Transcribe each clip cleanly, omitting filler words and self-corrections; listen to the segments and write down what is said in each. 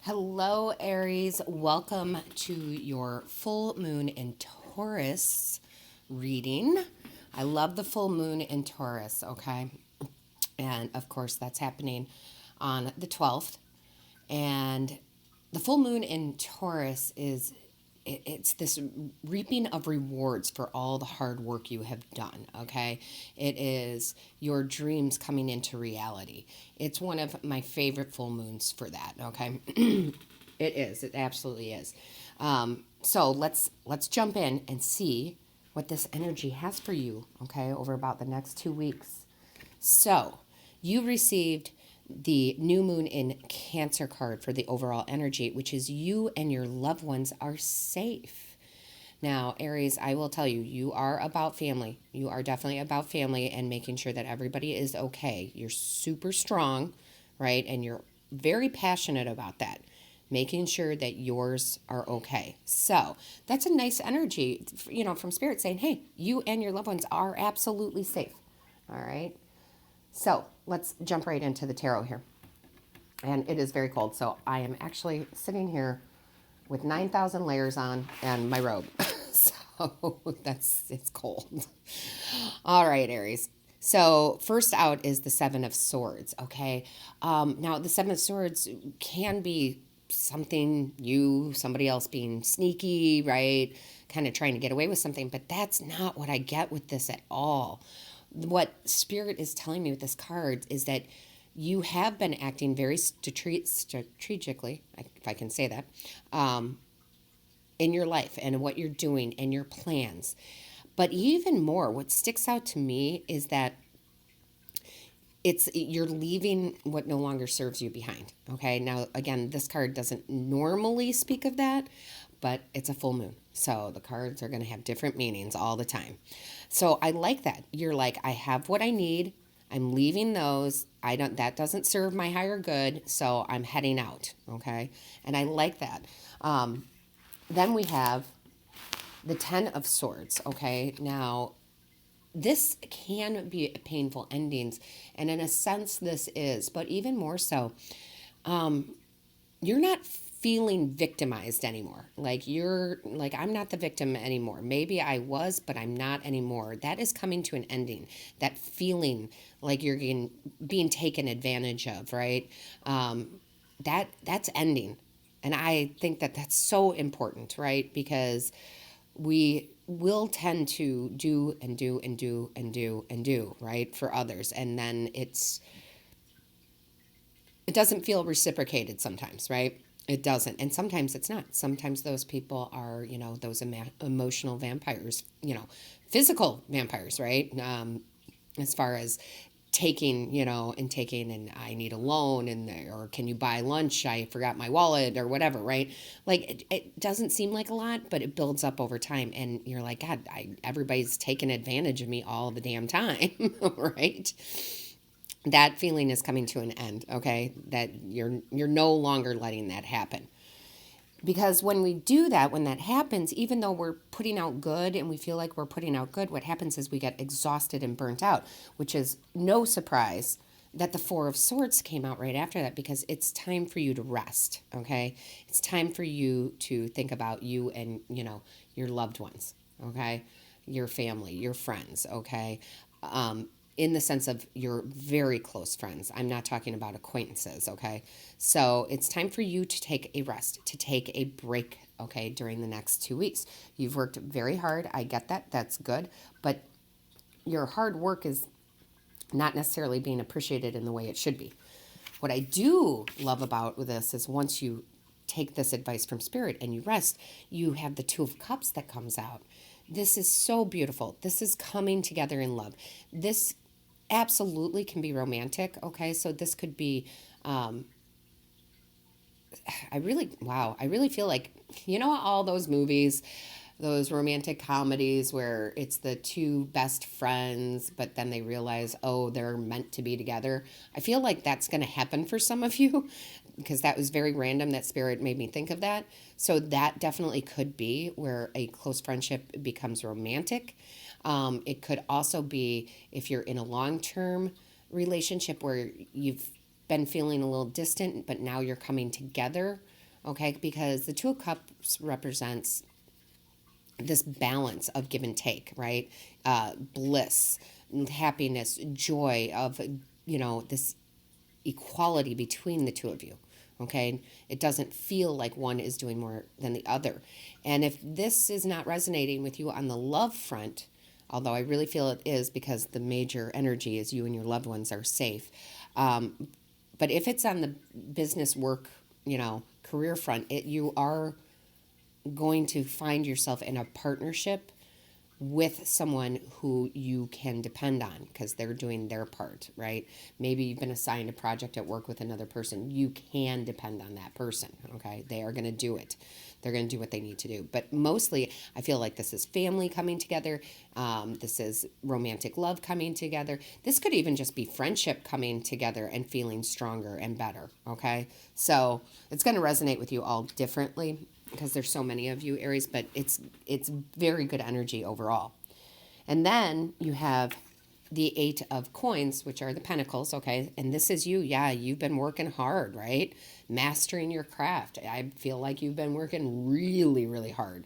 Hello, Aries. Welcome to your full moon in Taurus reading. I love the full moon in Taurus, okay? And of course, that's happening on the 12th. And the full moon in Taurus is it's this reaping of rewards for all the hard work you have done, okay? It is your dreams coming into reality. It's one of my favorite full moons for that, okay? It absolutely is. So let's jump in and see what this energy has for you, okay, over about the next 2 weeks. So you received the new moon in Cancer card for the overall energy, which is you and your loved ones are safe. Now, Aries, I will tell you, you are about family. You are definitely about family and making sure that everybody is okay. You're super strong, right? And you're very passionate about that, making sure that yours are okay. So that's a nice energy, from Spirit saying, hey, you and your loved ones are absolutely safe. All right. So let's jump right into the tarot here. And it is very cold. So I am actually sitting here with 9,000 layers on and my robe. So it's cold. All right, Aries. So first out is the Seven of Swords, okay? Now, the Seven of Swords can be somebody else being sneaky, right? Kind of trying to get away with something, but that's not what I get with this at all. What Spirit is telling me with this card is that you have been acting very strategically, if I can say that, in your life and what you're doing and your plans. But even more, what sticks out to me is that you're leaving what no longer serves you behind. Okay. Now, again, this card doesn't normally speak of that, but it's a full moon. So the cards are going to have different meanings all the time. So I like that. You're like, I have what I need. I'm leaving those. That doesn't serve my higher good. So I'm heading out. Okay. And I like that. Then we have the Ten of Swords. Okay. Now, this can be painful endings, and in a sense this is, but even more so, you're not feeling victimized anymore. You're like, I'm not the victim anymore. Maybe I was, but I'm not anymore. That is coming to an ending. That feeling like you're being taken advantage of, right? That's ending. And I think that that's so important, right? Because we will tend to do and do and do and do and do, right, for others. And then it doesn't feel reciprocated sometimes, right? It doesn't. And sometimes it's not. Sometimes those people are, those emotional vampires, physical vampires, right? As far as taking and I need a loan or can you buy lunch? I forgot my wallet or whatever, right? Like it doesn't seem like a lot, but it builds up over time. And you're like, God, everybody's taking advantage of me all the damn time, right? That feeling is coming to an end, okay? That you're no longer letting that happen. Because when we do that, when that happens, even though we're putting out good and we feel like we're putting out good, what happens is we get exhausted and burnt out, which is no surprise that the Four of Swords came out right after that, because it's time for you to rest, okay? It's time for you to think about you and, your loved ones, okay? Your family, your friends, okay? In the sense of your very close friends. I'm not talking about acquaintances, okay? So it's time for you to take a rest, to take a break, okay, during the next 2 weeks. You've worked very hard. I get that. That's good. But your hard work is not necessarily being appreciated in the way it should be. What I do love about this is once you take this advice from Spirit and you rest, you have the Two of Cups that comes out. This is so beautiful. This is coming together in love. This absolutely can be romantic, okay? So this could be, I really feel like, all those movies, those romantic comedies where it's the two best friends, but then they realize, oh, they're meant to be together. I feel like that's going to happen for some of you because that was very random. That Spirit made me think of that. So that definitely could be where a close friendship becomes romantic. It could also be if you're in a long-term relationship where you've been feeling a little distant, but now you're coming together, okay? Because the Two of Cups represents this balance of give and take, right? Bliss, happiness, joy of, this equality between the two of you. Okay. It doesn't feel like one is doing more than the other. And if this is not resonating with you on the love front, although I really feel it is because the major energy is you and your loved ones are safe. But if it's on the business work, career front, you are going to find yourself in a partnership with someone who you can depend on because they're doing their part, right? Maybe you've been assigned a project at work with another person. You can depend on that person, okay? They are going to do it. They're going to do what they need to do. But mostly, I feel like this is family coming together. This is romantic love coming together. This could even just be friendship coming together and feeling stronger and better, okay? So it's going to resonate with you all differently because there's so many of you, Aries, but it's very good energy overall. And then you have the Eight of Coins, which are the Pentacles, okay? And this is you. Yeah, you've been working hard, right? Mastering your craft. I feel like you've been working really, really hard.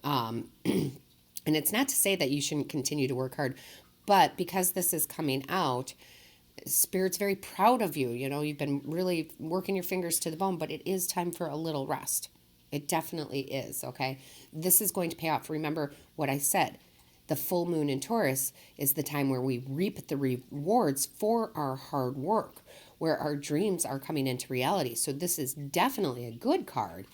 And it's not to say that you shouldn't continue to work hard, but because this is coming out, Spirit's very proud of you. You've been really working your fingers to the bone, but it is time for a little rest. It definitely is, okay? This is going to pay off. Remember what I said. The full moon in Taurus is the time where we reap the rewards for our hard work, where our dreams are coming into reality. So this is definitely a good card.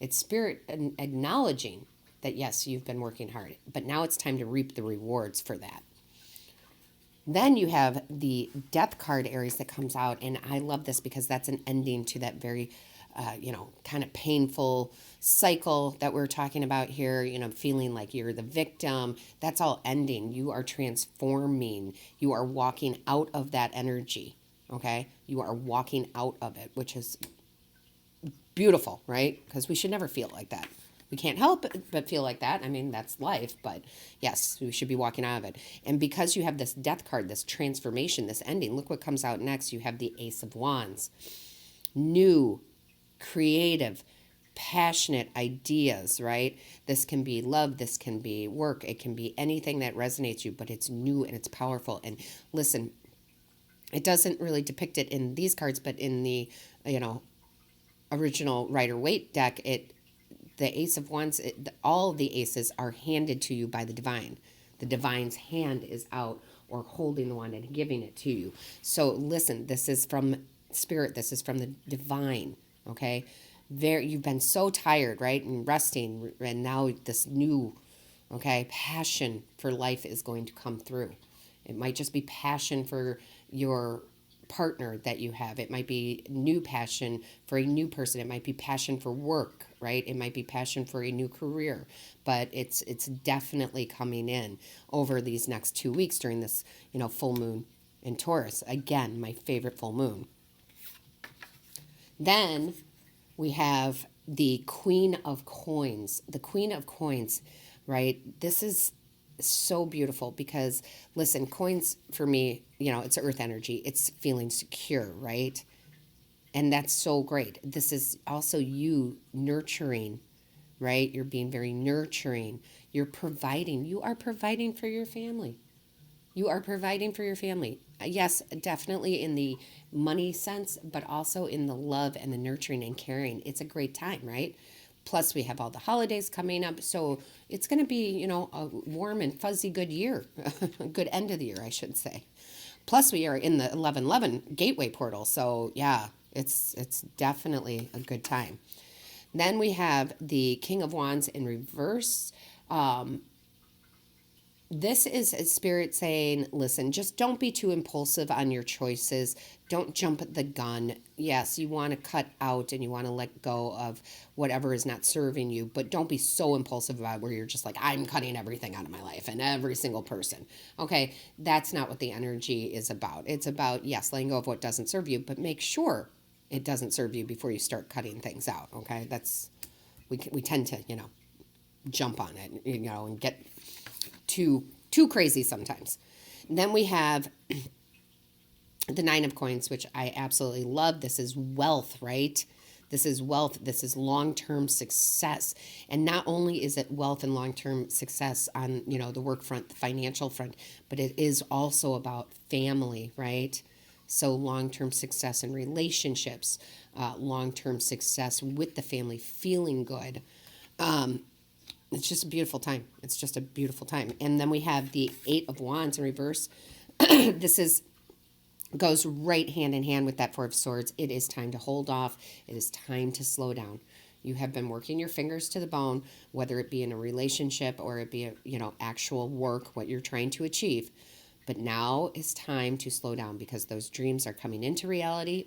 It's Spirit acknowledging that, yes, you've been working hard, but now it's time to reap the rewards for that. Then you have the Death card, Aries, that comes out, and I love this because that's an ending to that very kind of painful cycle that we're talking about here, feeling like you're the victim. That's all ending. You are transforming. You are walking out of that energy, okay? You are walking out of it, which is beautiful, right? Because we should never feel like that. We can't help but feel like that. I mean, that's life, but yes, we should be walking out of it. And because you have this Death card, this transformation, this ending, look what comes out next. You have the Ace of Wands. New, creative, passionate ideas, right? This can be love, this can be work, it can be anything that resonates you, but it's new and it's powerful. And listen, it doesn't really depict it in these cards, but in the, original Rider-Waite deck, the Ace of Wands, all the aces are handed to you by the divine. The divine's hand is out or holding the wand and giving it to you. So listen, this is from Spirit, this is from the divine. Okay, you've been so tired, right, and resting, and now this new, passion for life is going to come through. It might just be passion for your partner that you have. It might be new passion for a new person. It might be passion for work, right? It might be passion for a new career, but it's definitely coming in over these next 2 weeks during this, full moon in Taurus. Again, my favorite full moon. Then we have the Queen of Coins. The Queen of Coins, right? This is so beautiful because, listen, coins for me, it's earth energy. It's feeling secure, right? And that's so great. This is also you nurturing, right? You're being very nurturing. You're providing. You are providing for your family. You are providing for your family. Yes, definitely in the money sense, but also in the love and the nurturing and caring. It's a great time, right? Plus, we have all the holidays coming up. So it's going to be, a warm and fuzzy good year, a good end of the year, I should say. Plus, we are in the 11/11 gateway portal. So, yeah, it's definitely a good time. Then we have the King of Wands in reverse. This is a Spirit saying, listen, just don't be too impulsive on your choices. Don't jump the gun. Yes, you want to cut out and you want to let go of whatever is not serving you, but don't be so impulsive about it where you're just like, I'm cutting everything out of my life and every single person. Okay, that's not what the energy is about. It's about, yes, letting go of what doesn't serve you, but make sure it doesn't serve you before you start cutting things out. Okay, we tend to, jump on it, and get too crazy sometimes. And then we have the Nine of Coins, which I absolutely love. This is wealth, right? This is wealth. This is long-term success. And not only is it wealth and long-term success on, the work front, the financial front, but it is also about family, right? So long-term success in relationships, long-term success with the family, feeling good. It's just a beautiful time. It's just a beautiful time. And then we have the Eight of Wands in reverse. This goes right hand in hand with that Four of Swords. It is time to hold off. It is time to slow down. You have been working your fingers to the bone, whether it be in a relationship or it be actual work, what you're trying to achieve. But now is time to slow down because those dreams are coming into reality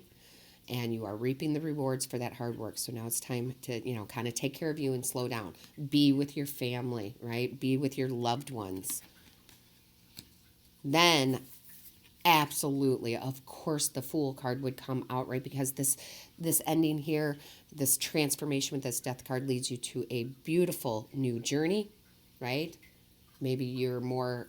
and you are reaping the rewards for that hard work. So now it's time to, kind of take care of you and slow down. Be with your family, right? Be with your loved ones. Then, absolutely, of course, the Fool card would come out, right? Because this ending here, this transformation with this Death card leads you to a beautiful new journey, right? Maybe you're more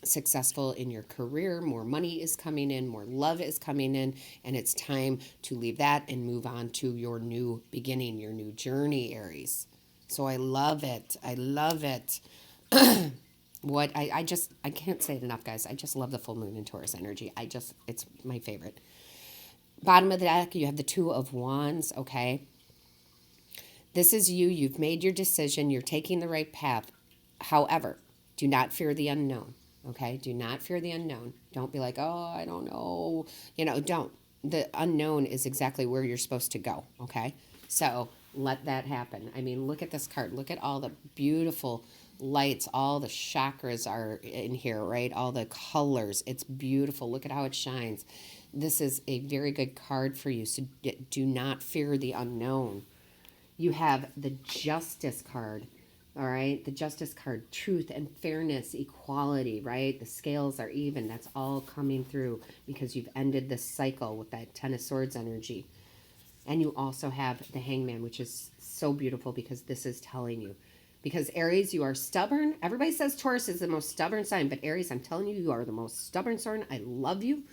successful in your career, more money is coming in, more love is coming in, and it's time to leave that and move on to your new beginning, your new journey, Aries. So I love it. I love it. I can't say it enough, guys. I just love the full moon in Taurus energy. It's my favorite. Bottom of the deck, you have the Two of Wands, okay? This is you. You've made your decision. You're taking the right path. However, do not fear the unknown. Okay, do not fear the unknown. Don't be like, oh, I don't know. Don't. The unknown is exactly where you're supposed to go. Okay, so let that happen. I mean, look at this card. Look at all the beautiful lights. All the chakras are in here, right? All the colors. It's beautiful. Look at how it shines. This is a very good card for you. So do not fear the unknown. You have the Justice card. All right, the Justice card, truth and fairness, equality, right? The scales are even. That's all coming through because you've ended this cycle with that Ten of Swords energy. And you also have the Hangman, which is so beautiful because this is telling you. Because Aries, you are stubborn. Everybody says Taurus is the most stubborn sign, but Aries, I'm telling you, you are the most stubborn sign. I love you.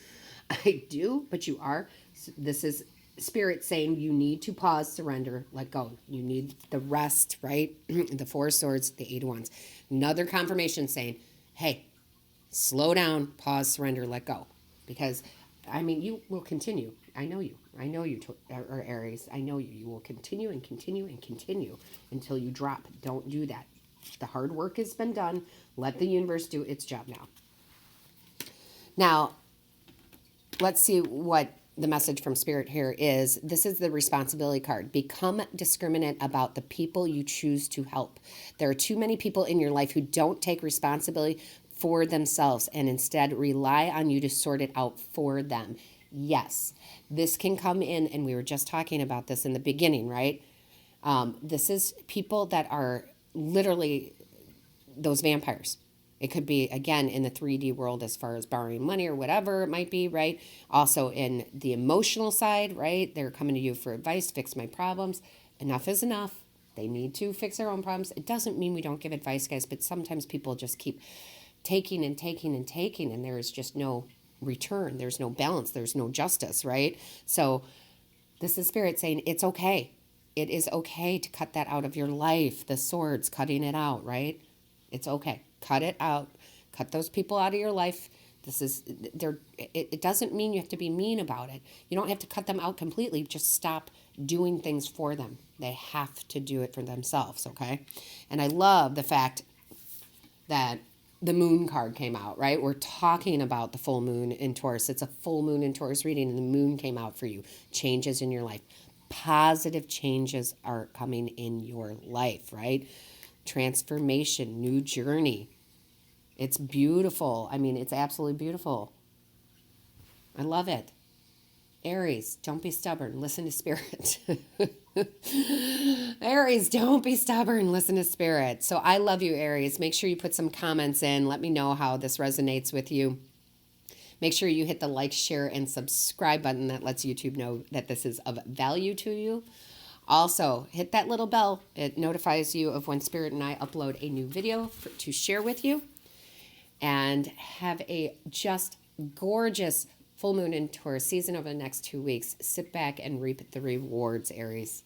I do, but you are. This is Spirit saying you need to pause, surrender, let go. You need the rest, right? The Four of Swords, the Eight of Wands. Another confirmation saying, hey, slow down, pause, surrender, let go. Because, you will continue. I know you. Or Aries. I know you. You will continue and continue and continue until you drop. Don't do that. The hard work has been done. Let the universe do its job now. Now, let's see what the message from Spirit here is. This is the responsibility card. Become discriminate about the people you choose to help. There are too many people in your life who don't take responsibility for themselves and instead rely on you to sort it out for them. Yes, this can come in, and we were just talking about this in the beginning, right? This is people that are literally those vampires. It could be, again, in the 3D world as far as borrowing money or whatever it might be, right? Also in the emotional side, right? They're coming to you for advice, fix my problems. Enough is enough. They need to fix their own problems. It doesn't mean we don't give advice, guys, but sometimes people just keep taking and taking and taking, and there is just no return. There's no balance. There's no justice, right? So this is Spirit saying it's okay. It is okay to cut that out of your life. The swords, cutting it out, right? It's okay. Cut it out. Cut those people out of your life. It doesn't mean you have to be mean about it. You don't have to cut them out completely. Just stop doing things for them. They have to do it for themselves, okay? And I love the fact that the moon card came out, right? We're talking about the full moon in Taurus. It's a full moon in Taurus reading, and the moon came out for you. Changes in your life. Positive changes are coming in your life, right? Transformation, new journey. It's beautiful. It's absolutely beautiful. I love it. Aries, don't be stubborn. Listen to Spirit. Aries, don't be stubborn. Listen to Spirit. So I love you, Aries. Make sure you put some comments in. Let me know how this resonates with you. Make sure you hit the like, share, and subscribe button. That lets YouTube know that this is of value to you. Also, hit that little bell. It notifies you of when Spirit and I upload a new video to share with you. And have a just gorgeous, full moon in Taurus season over the next 2 weeks. Sit back and reap the rewards, Aries.